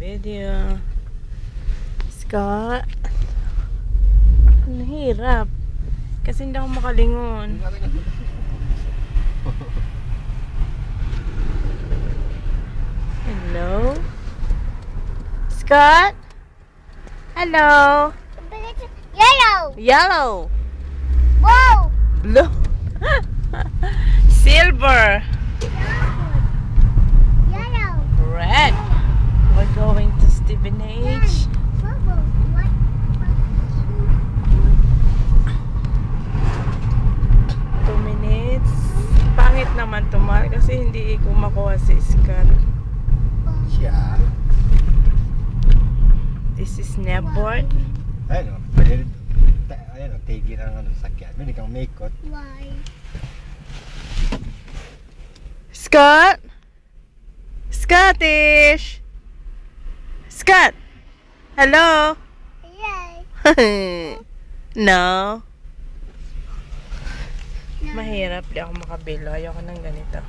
video. Scott, ang hirap kasi hindi ako makalingon. Hello Scott, hello. Yellow. Yellow. Whoa. Blue. Silver. Yellow. Red. We're going to Stephen H. Purple. What? 2 minutes. Pangit naman tumal kasi hindi ko makuha si Scott. Siya. This is snapboard. Ayun o. Ayun o. Tigil ang sakyan. Pwede kang maikot. Why? Scott? Scottish? Scott? Hello? Yay. No? Mahirap. Di ako makabilo. Ayoko ng ganito.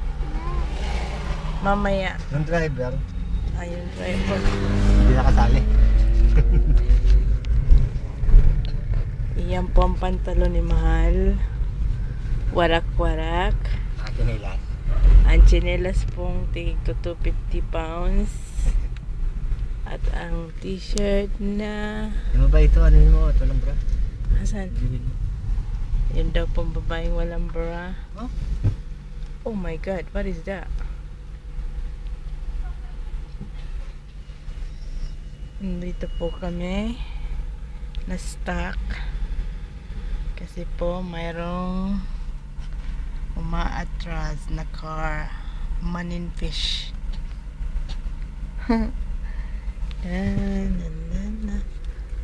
Mamaya. Yung driver, Ayun, driver. hindi nakasali. Iyan po ang pantalo ni Mahal. Warak-warak. Nakakinilas. Ang chinelas pong tig to 250 pounds. At ang t-shirt na... Ano ba ito? Ano yun mo? Ito lang bro. Asan? Yun daw pong babaeng walang bra. Oh? Oh my God, what is that? Dito po kami na-stuck kasi po mayroong umaatras na car, maninfish.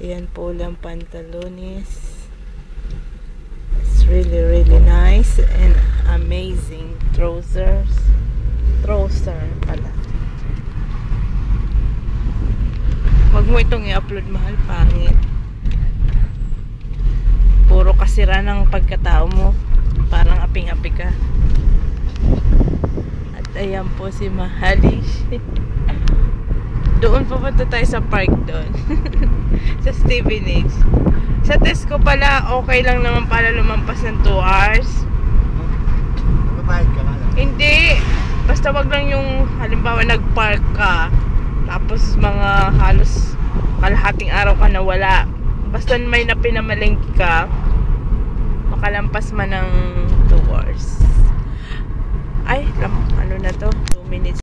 Ayan po lang pantalones. It's really really nice and amazing. Trouser pala. Wag mo itong i-upload, Mahal, pangit. Puro kasira ng pagkatao mo. Parang aping-api ka. At ayan po si Mahalish. Doon pupunta tayo sa park doon. Sa Stephen H. Sa Tesco pala, okay lang naman pala lumampas ng 2 hours. Mabahid ka nga lang. Hindi. Basta wag lang yung halimbawa nag-park ka. Tapos mga halos kalahating araw ka na wala. Basta may napinamalengke ka, makalampas man ng 2 hours. Ay, ano na to? 2 minutes.